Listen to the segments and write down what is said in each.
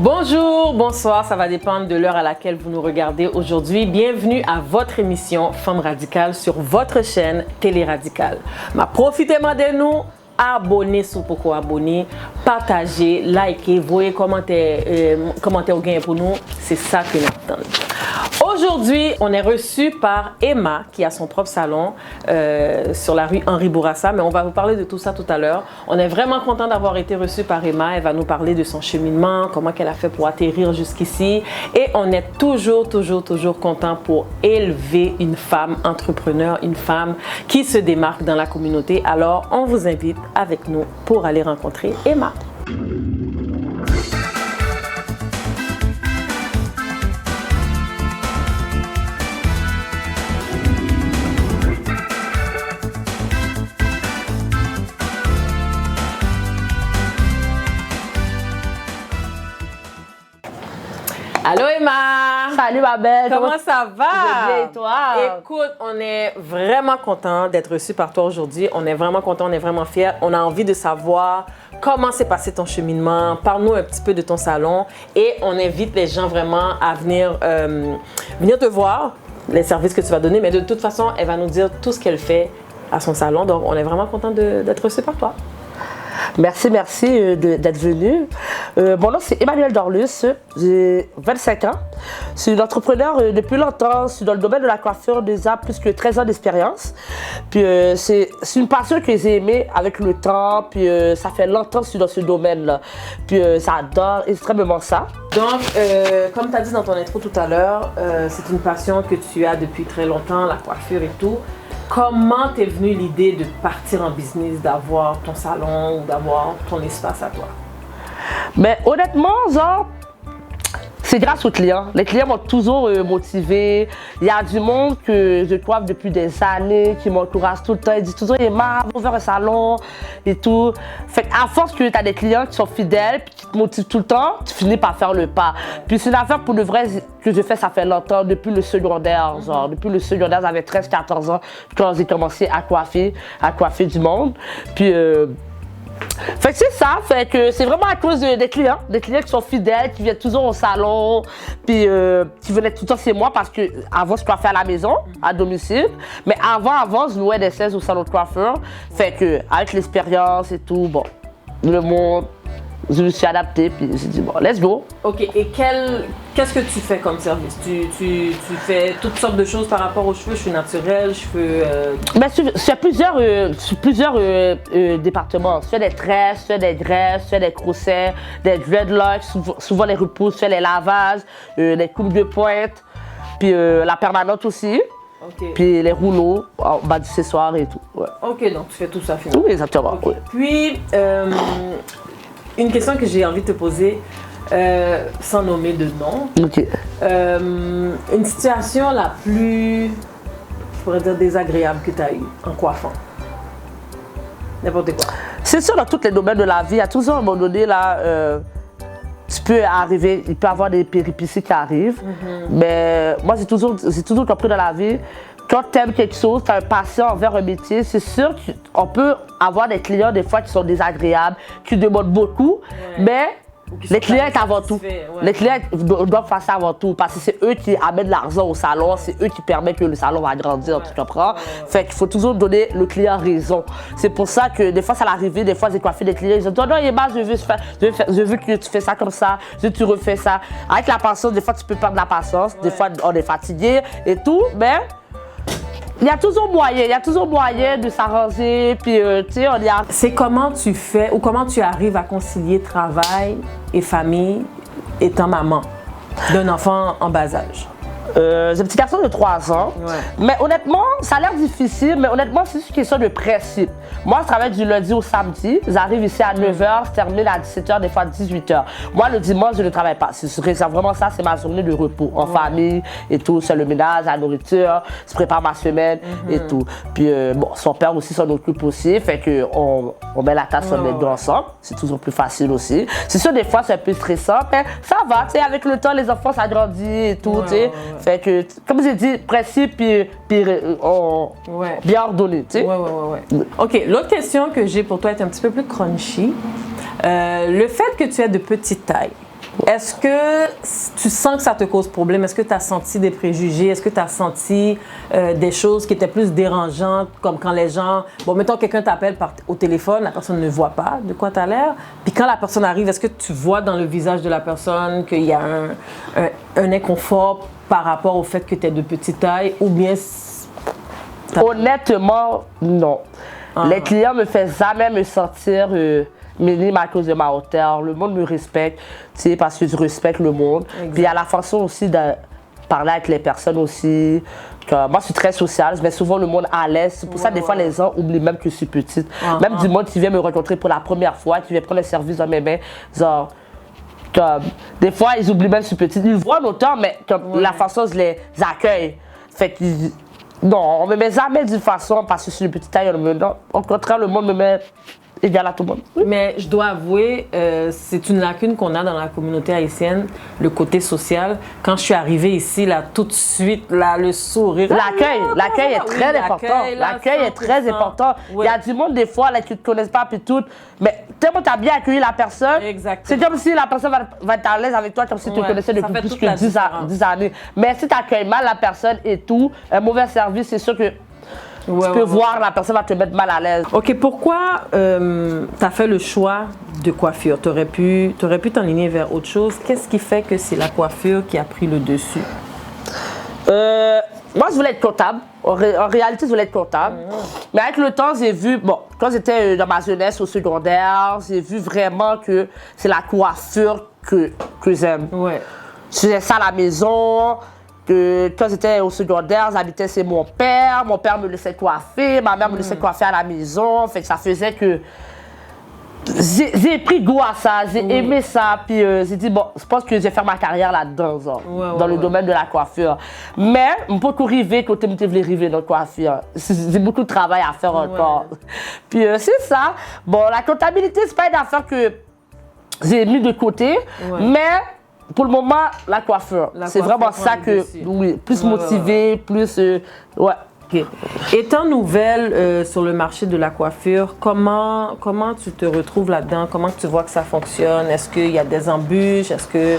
Bonjour, bonsoir, ça va dépendre de l'heure à laquelle vous nous regardez aujourd'hui. Bienvenue à votre émission Femme Radicale sur votre chaîne Télé Radicale. Profitez-moi de nous, abonnez si vous pouvez abonner, partagez, likez, voyez commentaires au gain pour nous, c'est ça que nous attendons. Aujourd'hui, on est reçu par Emma qui a son propre salon sur la rue Henri Bourassa, mais on va vous parler de tout ça tout à l'heure. On est vraiment content d'avoir été reçu par Emma. Elle va nous parler de son cheminement, comment qu'elle a fait pour atterrir jusqu'ici. Et on est toujours content pour élever une femme entrepreneur, une femme qui se démarque dans la communauté. Alors, on vous invite avec nous pour aller rencontrer Emma. Allô Emma! Salut ma belle! Comment ça va? Je vais bien et toi? Écoute, on est vraiment content d'être reçu par toi aujourd'hui. On est vraiment content, on est vraiment fiers. On a envie de savoir comment s'est passé ton cheminement. Parle-nous un petit peu de ton salon et on invite les gens vraiment à venir te voir, les services que tu vas donner. Mais de toute façon, elle va nous dire tout ce qu'elle fait à son salon. Donc, on est vraiment content d'être reçu par toi. Merci d'être venu. Mon nom c'est Emmanuel Dorlus, j'ai 25 ans. Je suis une entrepreneur depuis longtemps, je suis dans le domaine de la coiffure déjà plus que 13 ans d'expérience. Puis c'est une passion que j'ai aimée avec le temps, puis ça fait longtemps que je suis dans ce domaine-là. Puis j'adore extrêmement ça. Donc, comme tu as dit dans ton intro tout à l'heure, c'est une passion que tu as depuis très longtemps, la coiffure et tout. Comment t'es venue l'idée de partir en business, d'avoir ton salon ou d'avoir ton espace à toi? Mais honnêtement, genre, c'est grâce aux clients. Les clients m'ont toujours motivé. Il y a du monde que je coiffe depuis des années, qui m'encourage tout le temps. Ils disent toujours, Emma, va ouvrir un salon et tout. Fait qu'à force que tu as des clients qui sont fidèles, puis qui te motivent tout le temps, tu finis par faire le pas. Puis c'est une affaire pour le vrai que je fais, ça fait longtemps, depuis le secondaire. Genre, depuis le secondaire, j'avais 13-14 ans quand j'ai commencé à coiffer du monde. Puis fait que c'est ça, fait que c'est vraiment à cause des clients qui sont fidèles, qui viennent toujours au salon, puis qui venaient tout le temps chez moi parce que avant je coiffais à la maison, à domicile, mais avant je louais des chaises au salon de coiffeur, fait que avec l'expérience et tout, bon, le monde, je me suis adapté, puis j'ai dit bon, let's go. Ok, et qu'est-ce que tu fais comme service? Tu fais toutes sortes de choses par rapport aux cheveux naturels, cheveux... Ben, sur plusieurs départements. Je fais des tresses, je fais des greffes, je fais des crochets, des dreadlocks, souvent les repousses, je fais les lavages, les coupes de pointe, puis la permanente aussi. Okay. Puis les rouleaux, en bas du accessoire et tout. Ouais. Ok, donc tu fais tout ça finalement. Oui, exactement. Okay. Ouais. Puis, une question que j'ai envie de te poser, sans nommer de nom. Okay. Une situation la plus, je pourrais dire, désagréable que tu as eue en coiffant. N'importe quoi. C'est sûr, dans tous les domaines de la vie, à toujours un moment donné, là, il peut avoir des péripéties qui arrivent. Mais moi, j'ai toujours compris dans la vie, quand tu aimes quelque chose, tu as un passion envers un métier, c'est sûr qu'on peut avoir des clients des fois qui sont désagréables, qui demandent beaucoup, mais les clients sont avant tout. Ouais. Les clients doivent faire ça avant tout parce que c'est eux qui amènent l'argent au salon, c'est eux qui permettent que le salon va grandir, tu comprends? Fait qu'il faut toujours donner le client raison. C'est pour ça que des fois ça l'arrivée, des fois j'ai coiffé des clients, ils disent non Emma, je veux que tu fais ça comme ça, je veux que tu refais ça. Avec la patience, des fois tu peux perdre la patience, des fois on est fatigué et tout, mais il y a toujours moyen de s'arranger, puis tu sais, on y a... C'est comment tu fais ou comment tu arrives à concilier travail et famille étant maman d'un enfant en bas âge? J'ai un petit garçon de 3 ans, mais honnêtement, ça a l'air difficile, mais honnêtement, c'est juste une question de principe. Moi, je travaille du lundi au samedi, j'arrive ici à 9h, je termine à 17h, des fois 18h. Moi, le dimanche, je ne travaille pas. C'est vraiment ça, c'est ma journée de repos, en famille et tout, c'est le ménage, la nourriture, je prépare ma semaine et tout. Puis, bon, son père aussi s'en occupe aussi, fait qu'on met la tâche sur les deux ensemble, c'est toujours plus facile aussi. C'est sûr, des fois, c'est un peu stressant, mais ça va, tu sais, avec le temps, les enfants, ça grandit et tout, tu sais. Fait que, comme j'ai dit, principe puis bien ordonné, tu sais. OK, l'autre question que j'ai pour toi est un petit peu plus crunchy. Le fait que tu es de petite taille, Est-ce que tu sens que ça te cause problème? Est-ce que tu as senti des préjugés? Est-ce que tu as senti des choses qui étaient plus dérangeantes, comme quand les gens... Bon, mettons, quelqu'un t'appelle au téléphone, la personne ne voit pas de quoi tu as l'air. Puis quand la personne arrive, est-ce que tu vois dans le visage de la personne qu'il y a un inconfort par rapport au fait que tu es de petite taille? Ou bien... Honnêtement, non. Les clients me font jamais me sentir... minime à cause de ma hauteur. Le monde me respecte, tu sais, parce que je respecte le monde. Exact. Puis il y a la façon aussi de parler avec les personnes aussi. Moi, je suis très sociale, je mets souvent le monde à l'aise. C'est pour ça, des fois, les gens oublient même que je suis petite. Même du monde qui vient me rencontrer pour la première fois, qui vient prendre le service dans mes mains, genre... des fois, ils oublient même que je suis petite. Ils voient l'auteur, mais la façon dont je les accueille. Fait que... Non, on me met jamais d'une façon parce que je suis une petite taille. Non, au contraire, le monde me met... égal à tout le monde. Oui. Mais je dois avouer, c'est une lacune qu'on a dans la communauté haïtienne, le côté social. Quand je suis arrivée ici, là, tout de suite, là, le sourire. L'accueil est très important. L'accueil est très important. Il y a du monde, des fois, là, qui ne te connaissent pas, puis tout. Mais tellement tu as bien accueilli la personne, c'est comme si la personne va être à l'aise avec toi, comme si tu te connaissais depuis plus que 10 années. Mais si tu accueilles mal la personne et tout, un mauvais service, c'est sûr que tu peux voir, la personne va te mettre mal à l'aise. OK, pourquoi tu as fait le choix de coiffure? Tu aurais pu t'enligner vers autre chose. Qu'est-ce qui fait que c'est la coiffure qui a pris le dessus? Moi, je voulais être comptable. En réalité, je voulais être comptable. Mais avec le temps, j'ai vu... Bon, quand j'étais dans ma jeunesse au secondaire, j'ai vu vraiment que c'est la coiffure que j'aime. Ouais. Je faisais ça à la maison. Quand j'étais au secondaire, j'habitais chez mon père. Mon père me laissait coiffer, ma mère me laissait coiffer à la maison. Fait que ça faisait que j'ai pris goût à ça, j'ai aimé ça. Puis j'ai dit, bon, je pense que je vais faire ma carrière là-dedans, dans le domaine de la coiffure. Mais je ne peux pas arriver quand je voulais arriver dans la coiffure. J'ai beaucoup de travail à faire encore. Puis c'est ça. Bon, la comptabilité, c'est pas une affaire que j'ai mis de côté, mais... Pour le moment, la coiffure. C'est vraiment ça que, oui, plus motivé, plus, Okay. Étant nouvelle sur le marché de la coiffure, comment tu te retrouves là-dedans? Comment tu vois que ça fonctionne? Est-ce qu'il y a des embûches? Est-ce que,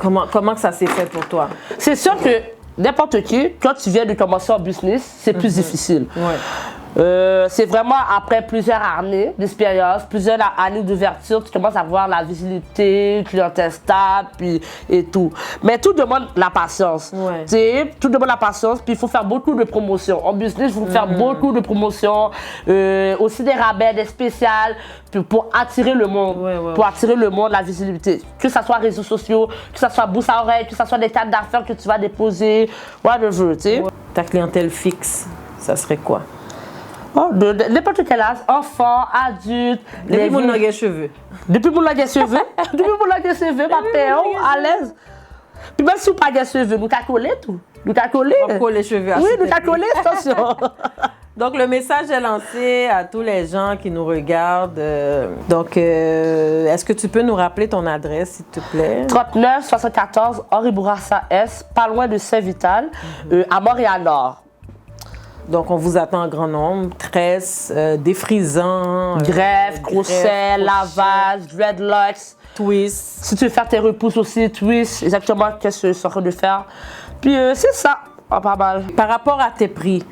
comment ça s'est fait pour toi? C'est sûr que n'importe qui, quand tu viens de commencer en business, c'est plus difficile. C'est vraiment après plusieurs années d'expérience, plusieurs années d'ouverture, tu commences à voir la visibilité, clientèle stable, puis et tout. Mais tout demande la patience. Tout demande la patience, puis il faut faire beaucoup de promotions. En business, il faut faire beaucoup de promotions, aussi des rabais, des spéciales, pour attirer le monde, pour attirer le monde, la visibilité. Que ce soit réseaux sociaux, que ce soit bouche à oreille, que ce soit des cartes d'affaires que tu vas déposer, whatever, tu sais. Ta clientèle fixe, ça serait quoi? De n'importe quel âge, enfant, adulte. Depuis mon langue cheveux. Depuis mon langue cheveux. Depuis mon langue cheveux, ma père, à l'aise. Puis même si on n'a pas de cheveux, nous t'as collé tout. Nous t'as collé. On colle les cheveux. Oui, nous t'as collé, attention. Donc le message est lancé à tous les gens qui nous regardent. Donc, est-ce que tu peux nous rappeler ton adresse, s'il te plaît? 39 74 Henri Bourassa S, pas loin de Saint-Vital, à Montréal-Nord. Donc, on vous attend en grand nombre. Tresse, défrisant, greffe, crochet, lavage, dreadlocks, twist. Si tu veux faire tes repousses aussi, twist, exactement qu'est-ce que je suis en train de faire. Puis, c'est ça, pas mal. Par rapport à tes prix,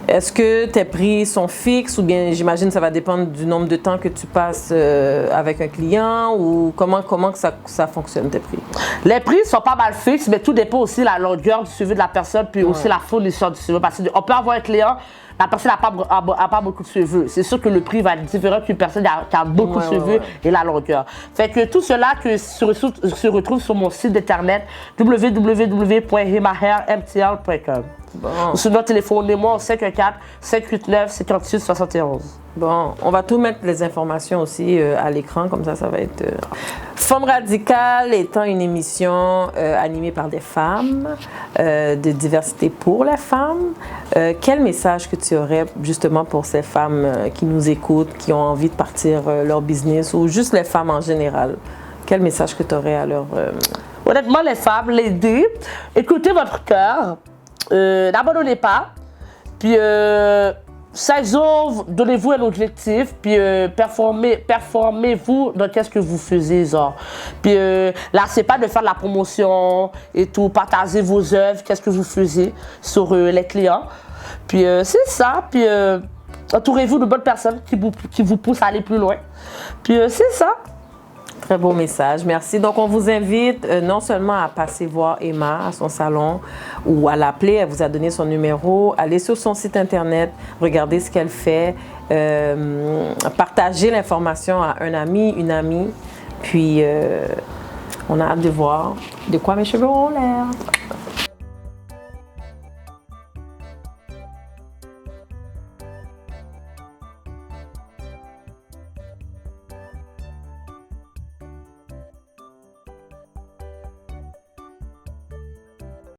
est-ce que tes prix sont fixes ou bien, j'imagine, ça va dépendre du nombre de temps que tu passes avec un client ou comment que ça fonctionne, tes prix? Les prix sont pas mal fixes, mais tout dépend aussi de la longueur du suivi de la personne puis aussi la fourniture du suivi. Parce qu'on peut avoir un client, la personne n'a pas beaucoup de cheveux. C'est sûr que le prix va être différent qu'une personne qui a beaucoup de cheveux et la longueur. Fait que tout cela se retrouve sur mon site internet www.himahairmtl.com. Bon. Sur notre téléphone, moi au 514-589-5871. Bon, on va tout mettre les informations aussi à l'écran, comme ça va être... Femme radicale étant une émission animée par des femmes, de diversité pour les femmes. Quel message que tu aurais justement pour ces femmes qui nous écoutent, qui ont envie de partir leur business ou juste les femmes en général? Quel message que tu aurais à leur... Honnêtement, les femmes, l'aider, écoutez votre cœur. N'abandonnez pas. Puis, 16 ans, donnez-vous un objectif, puis performez-vous dans qu'est-ce que vous faisiez, genre. Puis là, c'est pas de faire de la promotion et tout, partagez vos œuvres, qu'est-ce que vous faisiez sur les clients. Puis c'est ça, puis entourez-vous de bonnes personnes qui vous poussent à aller plus loin. Puis c'est ça. Très beau message, merci. Donc, on vous invite non seulement à passer voir Emma à son salon ou à l'appeler, elle vous a donné son numéro, allez sur son site internet, regardez ce qu'elle fait, partagez l'information à un ami, une amie, puis on a hâte de voir de quoi mes cheveux ont l'air.